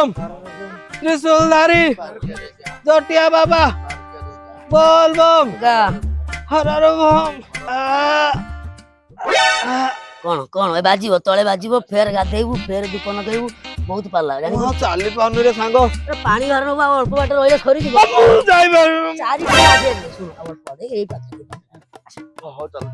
बम त्रिशूलधारी जटिया बाबा बोल बम हर हर बम कौन कौन ए बाजीबो तळे बाजीबो फेर गाधेइबु फेर दुकान कइबु बहुत पाला जानि हां चाली पानु रे सांगो पानी घर नो अल्प बाटे रहिले सरी जिवो जाई चारि पाला सुन अब पड़े एई पाछे हो चल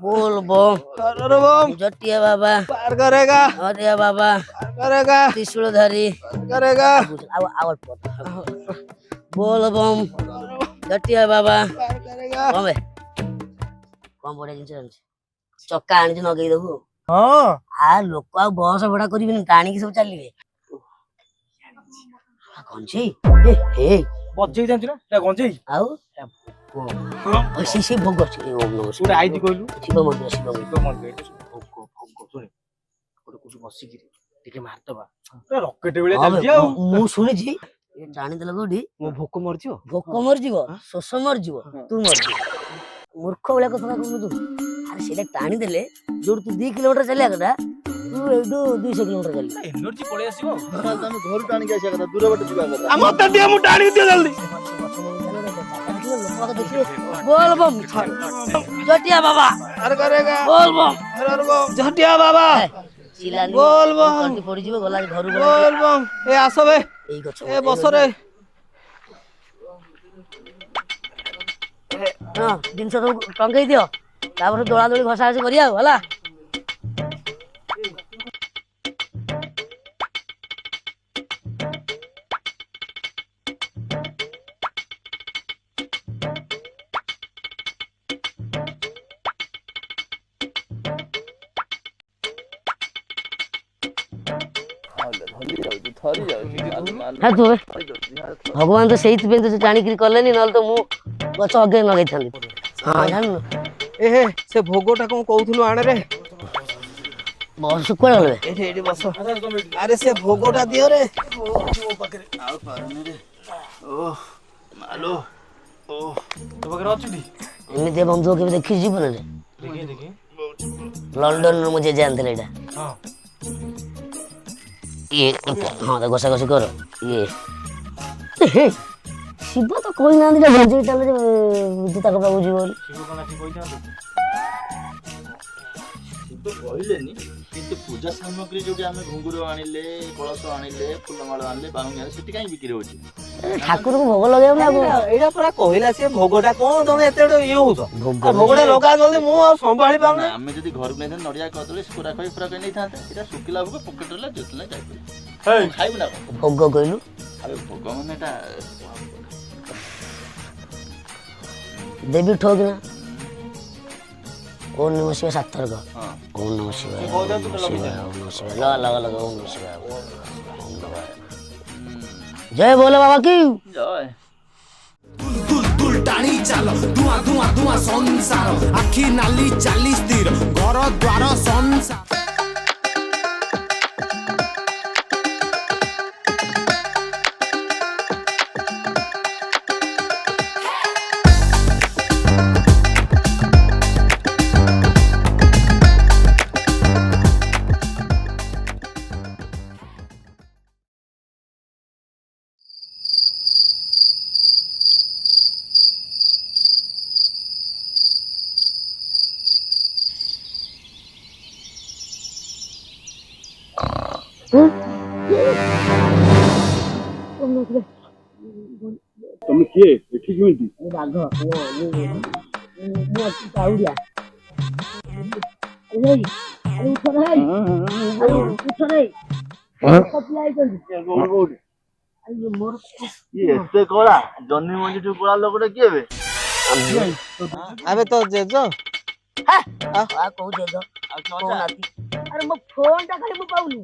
बोल बम हर हर बम जटिया बाबा पार करेगा अरे बाबा पार करेगा त्रिशूलधारी पार करेगा अब बोल बम जटिया बाबा पार करेगा कम कम बड़े जिंस चक्का आनी नगेई देबू हां आ लोक आ बस भड़ा करिबिन टाणी के सब चलिबे गंजेई ए हे बजेई जानछ ना एटा गंजेई आउ ओ सी भोग छै ओम नमः पूरा आईती कहलु शिव मंदिर भोग सुने कोटे कुछ बसी गिरी टिके मार दबा पूरा रॉकेट बेले चल जियो मु सुनि छी ए टाणी देला गोडी मो भोक मर जियो भोक मर जीवो शोष मर जीवो तू मर जीवो मूर्ख बेला कथा कहू तू अरे सेटा टाणी देले जोड तू 2 किलोमीटर चलिया कदा तू एडो 200 किलोमीटर चली एनर्जी पळे आसीबो तमे घर टाणी के आसे कथा दूर बाटे जिबा कथा हम त दिया मु टाणी दियो जल्दी बोल बम जटिया बाबा हर करेगा बोल बम हर हर बम जटिया बाबा चिलानी बोल बम कंटी पड़ी जीवो गला घरु बोल बम ए आसो बे एई गछ ए बस रे हां दिन सब टंगई दियो तापर दोळा दोळी घसा घसी करिया होला हाँ तू भगवान तो सही तो जानी कि कलेनी नल तो मु गछ अगे लगै थाली हां जान ए हे से भोगोटा को कहउथुलु आणे रे बस कोन गले एठी एठी बस अरे से भोगोटा दियो रे ओ पकरे आउ पारनी रे ओ मालो ओ तो पकरे अछुदी एमिते बंधु के देखि जीवन रे देखि लंदन रो मुझे जानते एटा हां ये हां तो घसा घसी कर ये हे शिव तो कोई ना दिला भंजी चले जे ताको बाबू जी बोल शिव कोना की कोइ जान तो कहलेनी किंतु पूजा सामग्री जोडी हमें घुंगुरो आनिले कलश आनिले फुलमाळ आनिले बाहुंगी आनिले सेठी काई बिक्री होची ठाकुर को भोग लगायो ना एडा पूरा कहला से भोगोटा कोन तमे एतेडो ये होतो भोगोटा लगा जल्दी मु संभाळी पाउना हमें जदी घर में नडिया कदले पूरा कई नहीं थाते एटा सुकिला भोग पॉकेट रे जोतले जाय हे खाइबना भोग कइलु अरे भोग माने एटा देवी ठोक ना ओम नमः शिवाय सातर का हां ओम नमः शिवाय ये बहुत तो लगा ओम नमः शिवाय लगा ओम नमः शिवाय ओम नमः जय बोले बाबा की जय तुल टाणी चाल धुआं धुआं धुआं संसार आखि नाली चाली स्थिर घर द्वार संसार তুমি কিଏ ଏଠି କେମିତି बाघ ना काउडिया अरे उठ रे अरे उठ रे कपिला आइछन अरे मोर ये एते कोला जन्नी मंजी टू कोला लोकटे किए बे अबे तो जेजो आ कहू दे दो फोन आती अरे मो फोन टा खाली मो पाउनी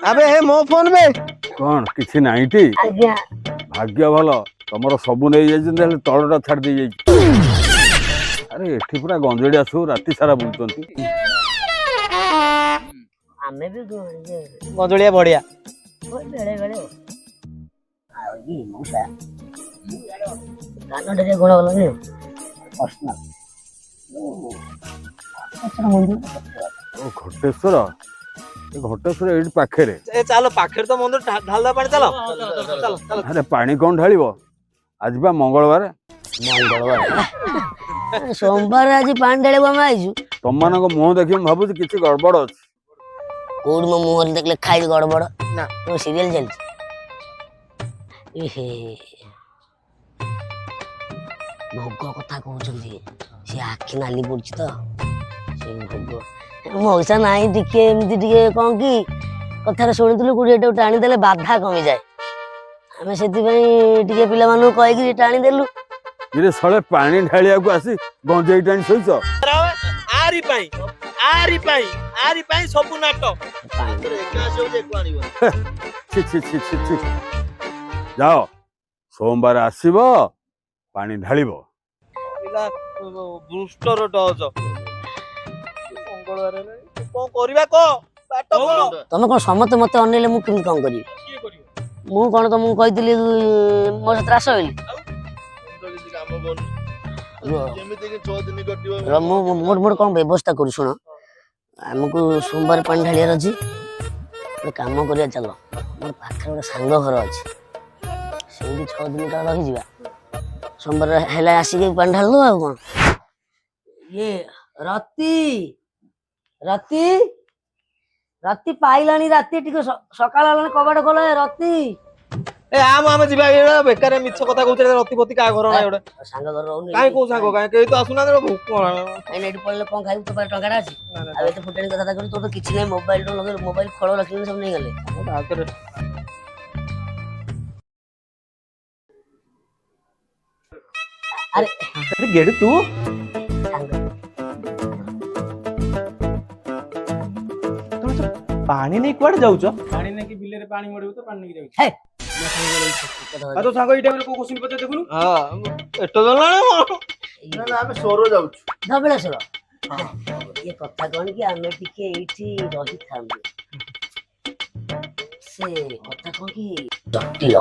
अबे हे मो फोन में କଣ କିଛି ନାଇଁଟି आज्ञा ଭାଗ୍ୟ ଭଲ ତମର ସବୁ ନେଇ ଯାଇଛନ୍ତି ହେଲେ ତଳଟା ଛାଡ଼ି ଦେଇ ଯାଇଛି ଆରେ ଏଠି ପୁରା ଗଞ୍ଜେଡିଆ ସବୁ ରାତି ସାରା ବୁଲୁଛନ୍ତି हमें भी गजड़िया बढ़िया बेड़े बेड़े ये मौसा गाना डरे गोड़ा वाला नहीं पर्सनल अच्छा मंदिर ଓ ଘଟେଶ୍ୱର ଏ ଘଟେଶ୍ୱର ଏଇଠି ପାଖରେ। ଏ ଚାଲ ପାଖରେ ତ ମନ୍ଦିର ଢାଲଦା ପାଣି ଚାଲ ଚାଲ ଚାଲ। ଆରେ ପାଣି କଣ ଢାଳିବ? ଆଜି ବା ମଙ୍ଗଳବାର। ମଙ୍ଗଳବାର ସୋମବାର ଆଜି ପାଣି ଢାଳିବାକୁ ଆମେ ଆଇଛୁ। ତମମାନଙ୍କ ମୁହଁ ଦେଖି ମୁଁ ଭାବୁଛି କିଛି ଗଡବଡ ଅଛି। କୋଉଠି ମୋ ମୁହଁରେ ଦେଖିଲେ ଖାଇ ଗଡବଡ ନା। ତମ ସିରିଏଲ ଚାଲିଛି। ଏହେ ଭୋଗ କଥା କହୁଛନ୍ତି, ସେ ଆଖି ନାଲି ପଡୁଛି ତ ସେ ଭୋଗ ମଉସା ନାହିଁ ଟିକେ ଏମିତି ଟିକେ କଣ କି କଥାରେ ଶୁଣିଥିଲୁ କୋଡିଏଟାକୁ ଟାଣିଦେଲେ ବାଧା କମିଯାଏ। ଆମେ ସେଥିପାଇଁ ଟିକେ ପିଲାମାନଙ୍କୁ କହିକି ଟାଣିଦେଲୁ। ଇରେ ଶଳେ ପାଣି ଢାଳିବାକୁ ଆସି ଗଞ୍ଜେଇ ଟାଣି ଶୋଇଛ? ଆରି ପାଇଁ ସବୁ ନାଟ। ଛି ଛି ଛି ଛି ଛି। ଯାଅ ସୋମବାର ଆସିବ ପାଣି ଢାଳିବ। ପିଲା ବୁଷ୍ଟର ଡଜ ମଙ୍ଗଳବାର କଣ କରିବା କହ ବାଟ କଣ? ତମେ କଣ ସମସ୍ତେ ମତେ ଅନେଇଲେ ମୁଁ କେମିତି କଣ କରିବି? କିଏ କରିବ? ମୁଁ କଣ ତମକୁ କହିଥିଲି ମୋ ସାଥିରେ ଆସ ବୋଲି? ମୋର କଣ ବ୍ୟବସ୍ଥା କରୁ ଶୁଣ। ଆମକୁ ସୋମବାର ପାଣି ଢାଳିବାର ଅଛି। ଗୋଟେ କାମ କରିବା ଚାଲ, ମୋର ପାଖରେ ଗୋଟେ ସାଙ୍ଗ ଘର ଅଛି, ସେଇଠି 6 ଦିନ କାଳ ରହିଯିବା। ସୋମବାର ହେଲେ ଆସିକି ପାଣି ଢାଳିଦବା ଆଉ କଣ। ଇଏ ରତି ରତି ରାତି ପାଇଲାଣି, ରାତି ଟିକେ ସକାଳ ହେଲାଣି, କବାଟ ଖୋଲା। ରତି ଏ ଆମେ ଯିବା ବେକାର ମିଛ କଥା କହୁଥିଲେ। ରତିପତି କାହା ଘର ନାହିଁ ଗୋଟେ ସାଙ୍ଗ ଘର ରହୁନି କାହିଁ କୋଉ ସାଙ୍ଗ କାହିଁ କେହି ତ ଆସୁନାହାନ୍ତି। ଭୋକ ଏଇଠି ପଳେଇଲେ କଣ ଖାଇବୁ? ତୋ ପାଖରେ ଟଙ୍କାଟା ଅଛି? ଆଉ ଏତେ ଫୁଟାଣି କଥା କରୁ, ତୋର ତ କିଛି ନାହିଁ। ମୋବାଇଲ ମୋବାଇଲ ଖୋଳ ରଖିଲି ସବୁ ନେଇଗଲେ। ଆରେ ଗେଡୁ ତୁ ପାଣି ନେଇ କୁଆଡେ ଯାଉଛ? ପାଣି ନେଇକି ବିଲରେ ପାଣି ମଡିବୁ ତ ପାଣି ନେଇକି ଯାଉଛି। ଆଉ ତୋ ସାଙ୍ଗ ଏଇ ଟାଇମରେ କୋଉ କୋଶ୍ଚିନ୍ ପଚାର ଦେଖୁନୁ? ହଁ ଏଟ ଜଣାଣି ଆମେ ସୋର ଯାଉଛୁ। ଧବଳେଶ୍ୱର ଇଏ କଥା କଣ କି ଆମେ ଟିକେ ଏଇଠି ରହିଥାନ୍ତୁ। ସେ କଥା କଣ କି ଜଟିଳ।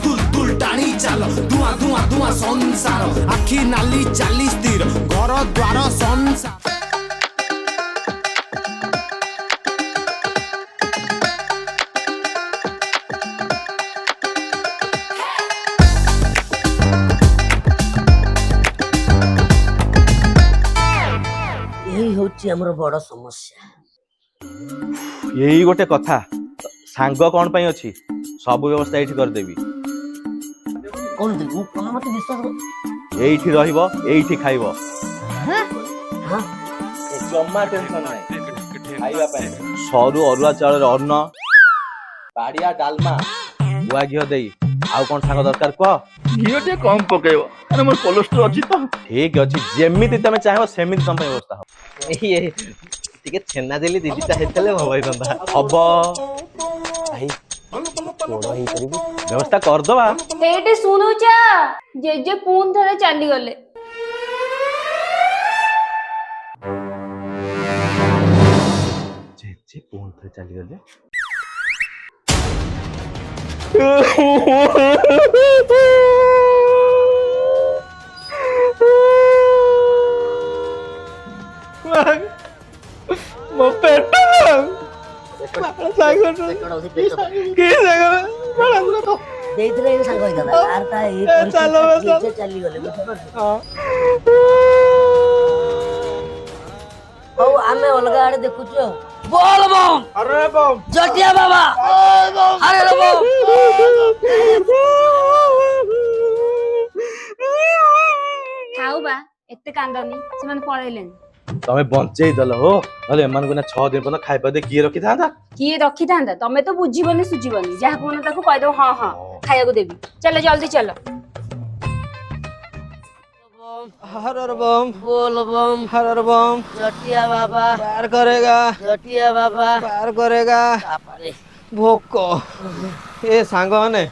দুল দুল টানি চাল ধুয়া ধুয়া ধুয়া সংসার আখি নালি চালি স্থির ঘর দ্বার সংসার এই হচ্ছে আমার বড় সমস্যা। ଏଇ ଗୋଟେ କଥା, ସାଙ୍ଗ କଣ ପାଇଁ ଅଛି? ସବୁ ବ୍ୟବସ୍ଥା ଏଇଠି କରିଦେବି। କହୁଥିଲି ମୁଁ ତମେ ମତେ ବିଶ୍ୱାସ କର। ଏଇଠି ରହିବ, ଏଇଠି ଖାଇବ। ହଁ ଜମା ଟେନସନ ନାହିଁ ଖାଇବା ପାଇଁ। ସରୁ ଅରୁଆ ଚାଉଳରେ ଅନ୍ନ, ବାଡିଆ ଡାଲମା, ଗୁଆ ଘିଅ ଦେଇ। ଆଉ କଣ ସାଙ୍ଗ ଦରକାର କହ? ଘିଅ ଟିକେ କମ ପକେଇବ, ଆରେ ମୋର କୋଲେଷ୍ଟ୍ରଲ ଅଛି ତ। ଠିକ ଅଛି, ଯେମିତି ତମେ ଚାହିଁବ ସେମିତି ତମ ପାଇଁ ବ୍ୟବସ୍ଥା ହବ। ଟିକେ ଛେନା ଦେଲି ଦିଦିଟା ହେଇଥିଲେ ଭଲ ହେଇଥାନ୍ତା। ହବ ଭାଇ, ବଡ ହେଇପାରିବୁ, ବ୍ୟବସ୍ଥା କରିଦବା। ଏଇଠି ଶୁଣୁଛ, ଜେଜେ ପୁଣି ଥରେ ଚାଲିଗଲେ। ଜେଜେ ପୁଣି ଥରେ ଚାଲିଗଲେ? ମୋ ପେଟ ଦେଇଥିଲେ ଏଇ ସାଙ୍ଗ ହେଇଥାନ୍ତା। ଆର ତା ଏଇ ପରିସ୍ଥିତି ଚାଲିଗଲେ, ବୁଝିପାରୁଛ? ହଉ ଆମେ ଅଲଗା ଆଡେ ଦେଖୁଛୁ ଆଉ। ବୋଲ ବମ୍, ଜଟିଆ ବାବା, ହରେ ବମ୍। ଥାଉ ବା, ଏତେ କାନ୍ଦନି, ସେମାନେ ପଳେଇଲେଣି। ତମେ ବଞ୍ଚେଇ ଦେଲ ହୋ, ନହେଲେ ଏମାନଙ୍କୁ ନା 6 ଦିନ ପର୍ଯ୍ୟନ୍ତ ଖାଇବା ଦେଇ କିଏ ରଖିଥାନ୍ତା? କିଏ ରଖିଥାନ୍ତା? ତମେ ତ ବୁଝିବନି ସୁଝିବନି, ଯାହା କହୁନ ତାକୁ କହିଦବ ହଁ ହଁ ଖାଇବାକୁ ଦେବି। ଚାଲ ଜଲ୍ଦି ଚାଲ। हर बम बोल बम, हर बम जटिया बाबा पार करेगा, जटिया बाबा पार करेगा। भोक ए सांग माने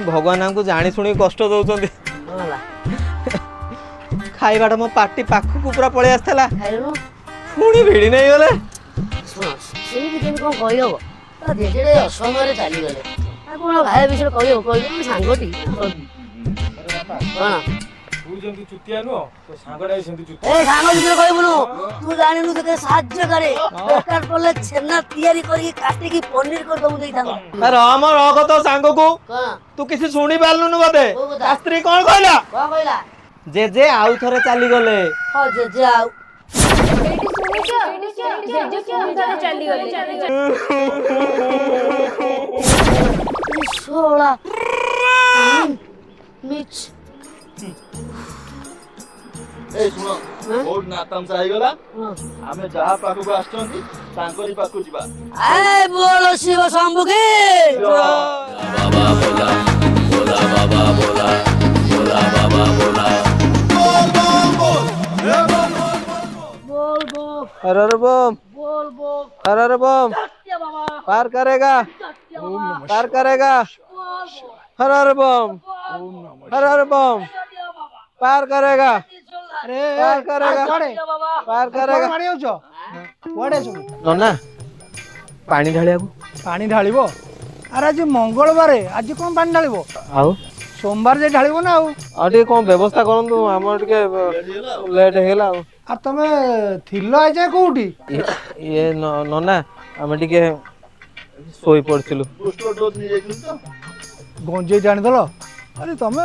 भगवान हमको जानी शुणी कष्ट दौरान खाइबाटा मो पार्टी पाखु पूरा पड़े आसला पुणी भिड़ी नहीं गले। कौन कही हम जेजे असमय चलीगले कौन भाई विषय कही हम सांगटी कौन ତୁ ଯେମିତି ଚୁତିଆ ନୁହଁ ତୋ ସାଙ୍ଗଟା ବି ସେମିତି ଚୁତିଆ। ଏ ସାଙ୍ଗ ଭିତରେ କହିବୁନୁ ତୁ ଜାଣିନୁ ତତେ ସାହାଯ୍ୟ କରେ ଦରକାର ପଡ଼ିଲେ ଛେନା ତିଆରି କରିକି କାଟିକି ପନିର କରିଦବୁ ଦେଇଥାନ୍ତୁ। ରମ ରଖ ତୋ ସାଙ୍ଗକୁ। କଣ ତୁ କିଛି ଶୁଣି ପାରିଲୁନୁ ବୋଧେ? କୋଉ କଥା? ତା ସ୍ତ୍ରୀ କଣ କହିଲା? କଣ କହିଲା? ଜେଜେ ଆଉ ଥରେ ଚାଲିଗଲେ। ହଁ ଜେଜେ ଆଉ ଶୋଳା ମିଛ ଏ ଶୁଣ ବହୁତ ନାତାମଶା ହେଇଗଲା ଆମେ ଯାହା ପାଖକୁ ଆସିଛନ୍ତି ତାଙ୍କରି ପାଖକୁ ଯିବା। ଆଏ ବୋଲ ଶିବ ଶମ୍ଭୁକି बोल बोल हर हर बम बोल बोल हर हर बम सत्य बाबा पार करेगा सत्य बाबा पार करेगा बोल बोल हर हर बम हर हर बम सत्य बाबा पार करेगा ଆରେ पार करेगा सत्य बाबा पार करेगा। ମାଡ଼ି ଯାଉଛ କୁଆଡେ ସବୁ ନନା ପାଣି ଢାଳିବାକୁ। ପାଣି ଢାଳିବ? ଆରେ ଆଜି ମଙ୍ଗଳବାର ଆଜି କଣ ପାଣି ଢାଳିବ? ଆଉ ସୋମବାର ଯାଇ ଢାଳିବ ନା ଆଉ। ଆଉ ଟିକେ କଣ ବ୍ୟବସ୍ଥା କରନ୍ତୁ ଆମର ଟିକେ ଲେଟ୍ ହେଇଗଲା ଆଉ। ଆଉ ତମେ ଥିଲ ଆଜି କୋଉଠି? ଇଏ ନନା ଆମେ ଟିକେ ଶୋଇ ପଡିଥିଲୁ। ଗଞ୍ଜେଇ ଟାଣିଦେଲ? ଆରେ ତମେ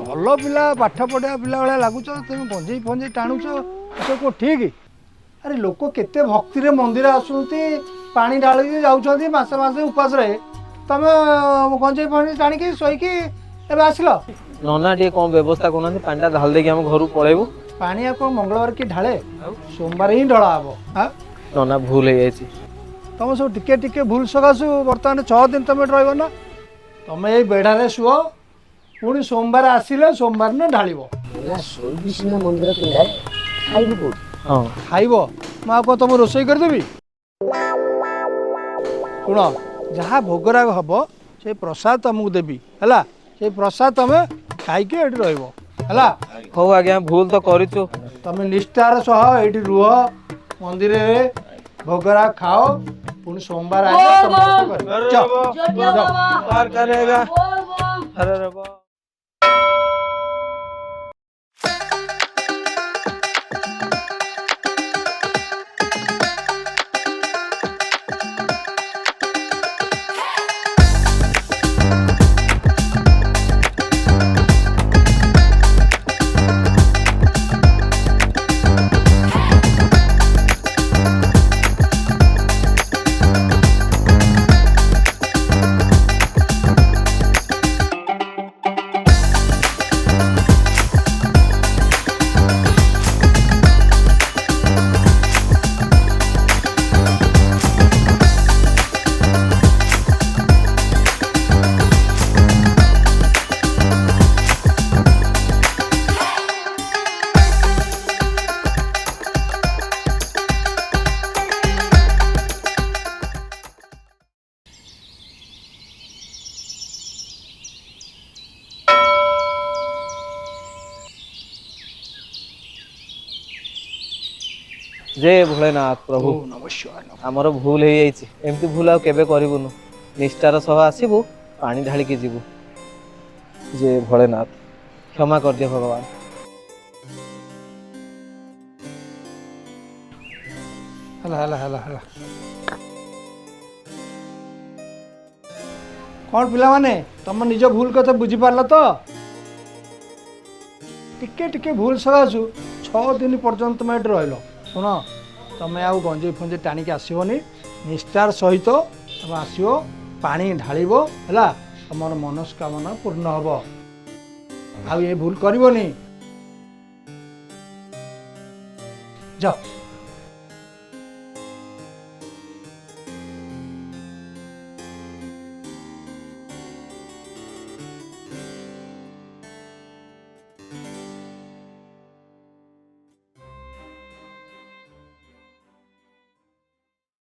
ଭଲ ପିଲା ପାଠ ପଢିବା ପିଲା ଭଳିଆ ଲାଗୁଛ, ତମେ ଗଞ୍ଜେଇ ଫଞ୍ଜେଇ ଟାଣୁଛ ଏସବୁ କଣ ଠିକ? ଆରେ ଲୋକ କେତେ ଭକ୍ତିରେ ମନ୍ଦିର ଆସୁଛନ୍ତି ପାଣି ଢାଳିକି ଯାଉଛନ୍ତି ମାସେ ମାସେ ଉପାସ ରହେ, ତମେ ଗଞ୍ଜେଇ ଫଞ୍ଜେଇ ଟାଣିକି ଶୋଇକି ଏବେ ଆସିଲ? ନନା ଟିକେ କଣ ବ୍ୟବସ୍ଥା କରୁନାହାନ୍ତି, ପାଣିଟା ଢାଳି ଦେଇକି ଆମେ ଘରକୁ ପଳେଇବୁ। ପାଣି ଆଉ କଣ ମଙ୍ଗଳବାର କି ଢାଳେ? ସୋମବାର ହିଁ ଢଳା ହବ। ନନା ଭୁଲ ହେଇଯାଇଛି। ତମ ସବୁ ଟିକେ ଟିକେ ଭୁଲ ସକାଶୁ ବର୍ତ୍ତମାନ 6 ଦିନ ତମେ ଏଠି ରହିବ ନା? ତମେ ଏଇ ବେଢାରେ ଶୁଅ, ପୁଣି ସୋମବାର ଆସିଲେ ସୋମବାର ଦିନ ଢାଳିବ। ଶୋଇବି ସିନା ମନ୍ଦିର ପିନ୍ଧାରେ ଖାଇବୁ କୋଉଠି? ହଁ ଖାଇବ? ମୁଁ ଆଉ କଣ ତମକୁ ରୋଷେଇ କରିଦେବି? ଶୁଣ, ଯାହା ଭୋଗରାଗ ହବ ସେଇ ପ୍ରସାଦ ତମକୁ ଦେବି ହେଲା, ସେଇ ପ୍ରସାଦ ତମେ ଖାଇକି ଏଠି ରହିବ ହେଲା। ହଉ ଆଜ୍ଞା ଭୁଲ ତ କରିଛୁ। ତମେ ନିଷ୍ଠାର ସହ ଏଇଠି ରୁହ, ମନ୍ଦିରରେ ଭୋଗରାଗ ଖାଅ, ପୁଣି ସୋମବାର ଆସିଲେ ତମ ରୋଷେଇ କରିବ। ଯାଅ, ଯାଅ। पार करेगा हर हर बम। जय भोलेनाथ प्रभु आमर भूल हो जाइए, एमती भूल आउ केबे करिबुनु। निष्ठार सह आसीबु, पानी ढालिकी जीवु। जय भोलेनाथ क्षमा कर दियो भगवान। ହେଲା ହେଲା ହେଲା ହେଲା। କ'ଣ ପିଲାମାନେ ତମ ନିଜ ଭୁଲ କଥା ବୁଝିପାରିଲ ତ? ଟିକେ ଟିକେ ଭୁଲ ସକାଶୁ 6 ଦିନ ପର୍ଯ୍ୟନ୍ତ ତମେ ଏଠି ରହିଲ। ଶୁଣ, ତମେ ଆଉ ଗଞ୍ଜେଇ ଫଞ୍ଜେଇ ଟାଣିକି ଆସିବନି, ନିଷ୍ଠାର ସହିତ ତମେ ଆସିବ, ପାଣି ଢାଳିବ ହେଲା, ତମର ମନସ୍କାମନା ପୂର୍ଣ୍ଣ ହବ। ଆଉ ଏ ଭୁଲ କରିବନି। ଯାଅ।